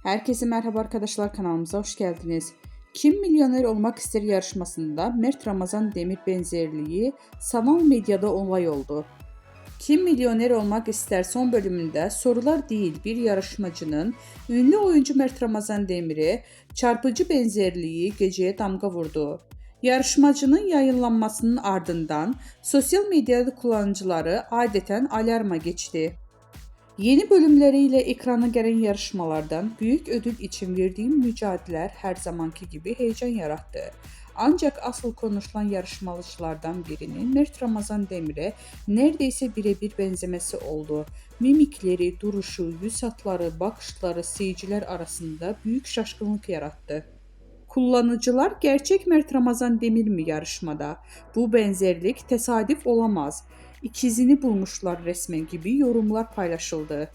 Herkese merhaba arkadaşlar, kanalımıza hoş geldiniz. Kim Milyoner Olmak İster yarışmasında Mert Ramazan Demir benzerliği sanal medyada olay oldu. Kim Milyoner Olmak İster son bölümünde sorular değil bir yarışmacının ünlü oyuncu Mert Ramazan Demir'e çarpıcı benzerliği geceye damga vurdu. Yarışmacının yayınlanmasının ardından sosyal medyada kullanıcıları adeten alarma geçti. Yeni bölümleriyle ekrana gelen yarışmalardan büyük ödül için verdiğim mücadeleler her zamanki gibi heyecan yarattı. Ancak asıl konuşulan yarışmacılardan birinin Mert Ramazan Demir'e neredeyse birebir benzemesi oldu. Mimikleri, duruşu, yüz hatları, bakışları seyirciler arasında büyük şaşkınlık yarattı. Kullanıcılar gerçek Mert Ramazan Demir mi yarışmada? Bu benzerlik tesadüf olamaz. İkizini bulmuşlar resmen gibi yorumlar paylaşıldı.